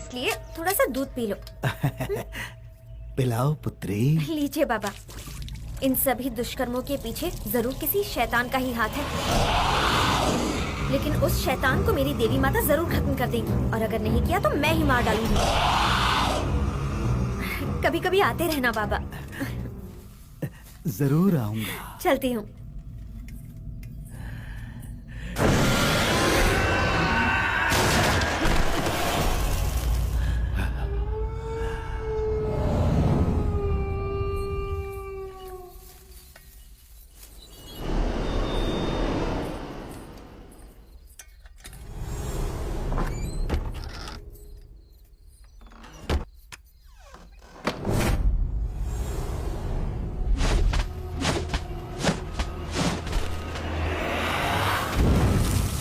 इसलिए थोड़ा सा दूध पी लो। पिलाओ पुत्री। लीजिए बाबा। इन सभी दुष्कर्मों के पीछे जरूर किसी शैतान का ही हाथ है, लेकिन उस शैतान को मेरी देवी माता जरूर खत्म कर देगी, और अगर नहीं किया तो मैं ही मार डालूंगी। कभी कभी आते रहना बाबा। जरूर आऊंगा। चलती हूँ।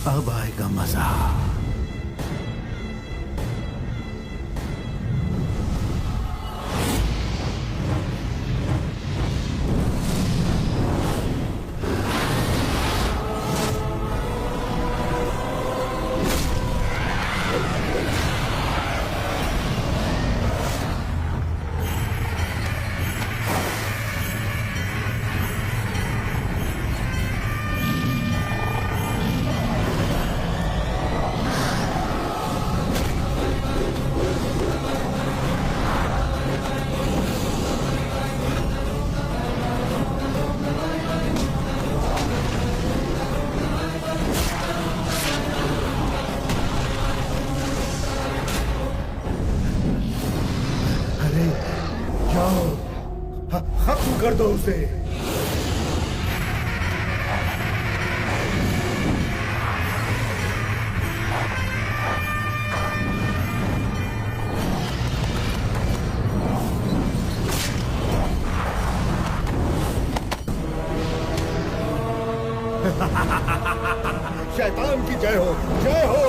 अब आएगा मजा। खत्म कर दो उसे। शैतान की जय हो, जय हो।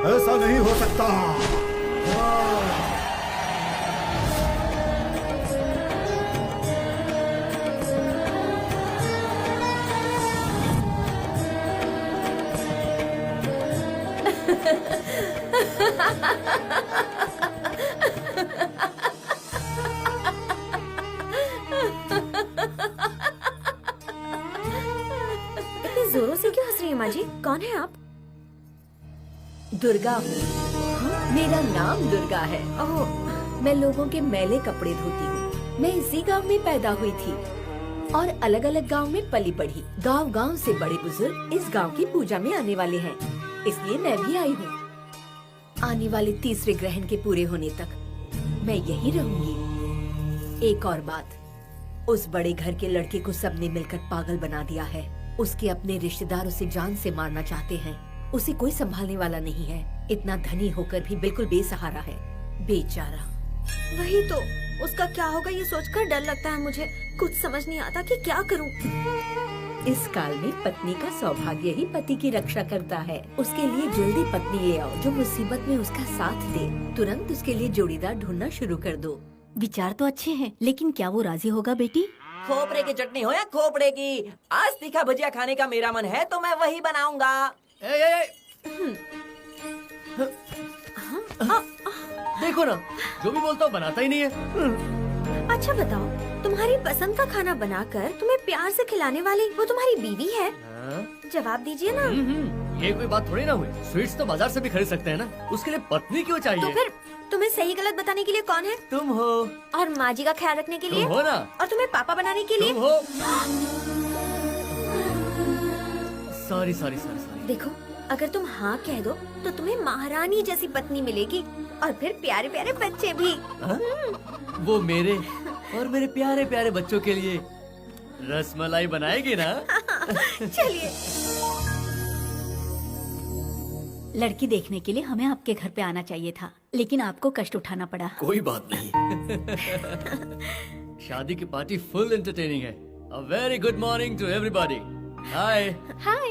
ऐसा नहीं हो सकता। इतनी जोरों से क्यों हंस रही है माँ जी? कौन है आप? दुर्गा हूँ। मेरा नाम दुर्गा है। ओह, मैं लोगों के मैले कपड़े धोती हूँ। मैं इसी गांव में पैदा हुई थी और अलग अलग गांव में पली बढ़ी। गांव गांव से बड़े बुजुर्ग इस गांव की पूजा में आने वाले हैं, इसलिए मैं भी आई हूँ। आने वाले तीसरे ग्रहण के पूरे होने तक मैं यही रहूंगी। एक और बात, उस बड़े घर के लड़के को सबने मिलकर पागल बना दिया है। उसके अपने रिश्तेदार उसे जान से मारना चाहते हैं। उसे कोई संभालने वाला नहीं है। इतना धनी होकर भी बिल्कुल बेसहारा है, बेचारा। वही तो, उसका क्या होगा ये सोचकर डर लगता है मुझे। कुछ समझ नहीं आता कि क्या करूं। इस काल में पत्नी का सौभाग्य ही पति की रक्षा करता है। उसके लिए जल्दी पत्नी ले आओ जो मुसीबत में उसका साथ दे। तुरंत उसके लिए जोड़ीदार ढूंढना शुरू कर दो। विचार तो अच्छे हैं, लेकिन क्या वो राजी होगा बेटी? खोपरे की चटनी हो या खोपड़े की, आज तीखा भजिया खाने का मेरा मन है तो मैं वही बनाऊंगा। देखो ना, जो भी बोलता हूँ बनाता ही नहीं है। अच्छा बताओ, तुम्हारी पसंद का खाना बनाकर तुम्हें प्यार से खिलाने वाली वो तुम्हारी बीवी है? जवाब दीजिए ना। ये कोई बात थोड़ी ना हुई। स्वीट्स तो बाजार से भी खरीद सकते हैं ना, उसके लिए पत्नी क्यों तो चाहिए? फिर तुम्हें सही गलत बताने के लिए कौन है? तुम हो। और माँ जी का ख्याल रखने के लिए? तुम हो ना। और तुम्हें पापा बनाने के लिए? तुम हो। Sorry sorry sorry sorry. देखो, अगर तुम हाँ कह दो तो तुम्हें महारानी जैसी पत्नी मिलेगी और फिर प्यारे प्यारे बच्चे भी। वो मेरे और मेरे प्यारे प्यारे बच्चों के लिए रसमलाई बनाएगी ना? चलिए। लड़की देखने के लिए हमें आपके घर पे आना चाहिए था, लेकिन आपको कष्ट उठाना पड़ा। कोई बात नहीं। शादी की पार्टी फुल एंटरटेनिंग है। A very good morning to everybody. Hi. Hi.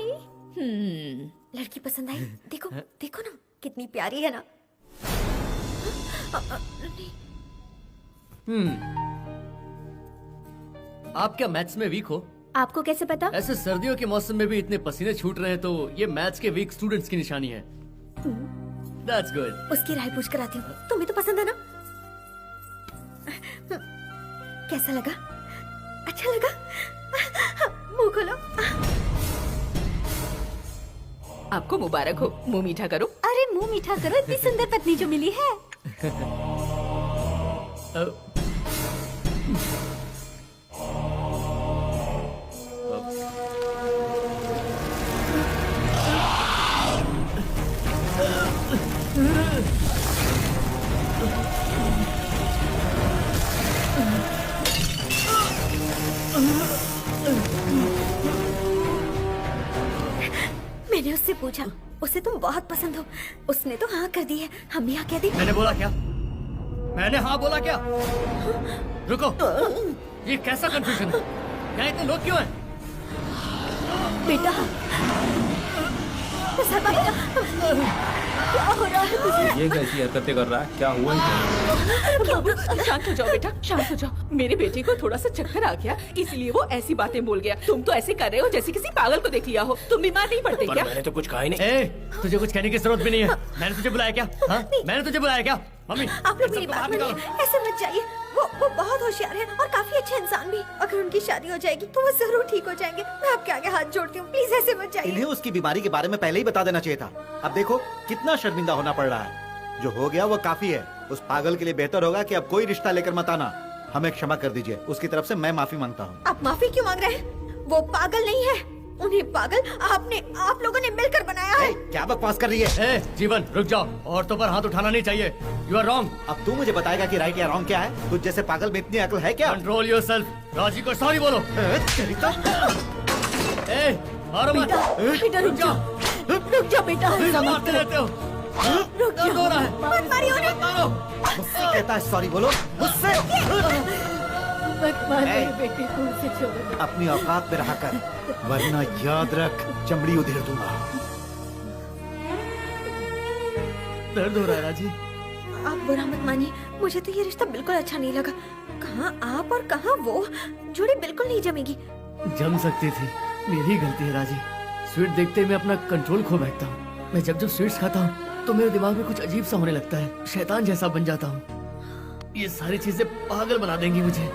लड़की पसंद आई? देखो देखो ना, कितनी प्यारी है ना। आप क्या मैथ्स में वीक हो? आपको कैसे पता? ऐसे सर्दियों के मौसम में भी इतने पसीने छूट रहे हैं तो ये मैथ्स के वीक स्टूडेंट्स की निशानी है। That's good. उसकी राय पूछ कर आती हूँ। तुम्हें तो पसंद है ना? कैसा लगा? अच्छा लगा? मुंह खोलो। आपको मुबारक हो। मुंह मीठा करो। अरे मुंह मीठा करो, इतनी सुंदर पत्नी जो मिली है। मैंने उससे पूछा, उसे तुम बहुत पसंद हो। उसने तो हाँ कर दी है। हम भी हाँ कह दी। मैंने बोला क्या? मैंने हाँ बोला क्या? रुको, ये कैसा कंफ्यूजन है? यहाँ इतने लोग क्यों हैं? बेटा, क्या हो रहा है तुझे? ये कैसी हरकतें कर रहा है? क्या हुआ है? शांत हो जाओ बेटा, शांत हो जाओ। मेरे बेटे को थोड़ा सा चक्कर आ गया, इसलिए वो ऐसी बातें बोल गया। तुम तो ऐसे कर रहे हो जैसे किसी पागल को देख लिया हो। तुम बीमार नहीं पड़ते क्या? मैंने तो कुछ कहा ही नहीं। ए, तुझे कुछ कहने की जरूरत भी नहीं है। मैंने तुझे बुलाया क्या? हाँ? मैंने तुझे बुलाया क्या? मम्मी, आप लोग इन मेरी सबको बात बाहर मानिए, निकालो। ऐसे मत जाइए। वो बहुत होशियार है और काफी अच्छे इंसान भी। अगर उनकी शादी हो जाएगी तो वो जरूर ठीक हो जाएंगे। मैं आपके आगे हाथ जोड़ती हूँ, प्लीज ऐसे मत जाइए। इन्हें उसकी बीमारी के बारे में पहले ही बता देना चाहिए था। अब देखो कितना शर्मिंदा होना पड़ रहा है। जो हो गया वो काफी है। उस पागल के लिए बेहतर होगा कि अब कोई रिश्ता लेकर मत आना। हमें क्षमा कर दीजिए। उसकी तरफ से मैं माफी मांगता हूँ। आप माफी क्यों मांग रहे हैं? वो पागल नहीं है। उन्हें पागल आप लोगों ने मिलकर बनाया है। क्या बकवास कर रही है? ए, जीवन रुक जाओ। औरतों पर हाथ उठाना नहीं चाहिए। You are wrong. अब तू मुझे बताएगा कि राइट या रॉन्ग क्या है? तुझ जैसे पागल में इतनी अकल है क्या? Control yourself. राजी को सॉरी बोलो। तेरी तो ए, मारो मत। बेटा रुक जाओ, रुक जाओ बेटा। फिर मारते रहते हो। रुक दर्द हो रहा है। मत मारिए उन्हें। मारो। मुझसे कहता है सॉरी बोलो, मुझसे। मत मार मेरे बेटे को, उसे छोड़ो। अपनी औकात में रहा कर, वरना याद रख चमड़ी उधेड़ दूंगा। दर्द हो रहा है राजी। आप बुरा मत मानिए, मुझे तो ये रिश्ता बिल्कुल अच्छा नहीं लगा। कहाँ आप और कहाँ वो, जोड़ी बिल्कुल नहीं जमेगी। जम सकती थी, मेरी गलती है राजी। स्वीट देखते ही मैं अपना कंट्रोल खो बैठता हूँ। मैं जब स्वीट्स खाता हूँ तो मेरे दिमाग में कुछ अजीब सा होने लगता है। शैतान जैसा बन जाता हूँ। ये सारी चीजें पागल बना देंगी मुझे।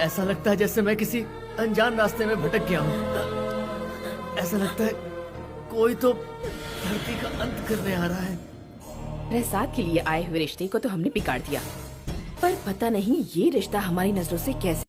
ऐसा लगता है जैसे मैं किसी अनजान रास्ते में भटक गया हूँ। ऐसा लगता है कोई तो धरती का अंत करने आ रहा है। प्रसाद के लिए आए हुए रिश्ते को तो हमने बिगाड़ दिया, पर पता नहीं ये रिश्ता हमारी नजरों से कैसे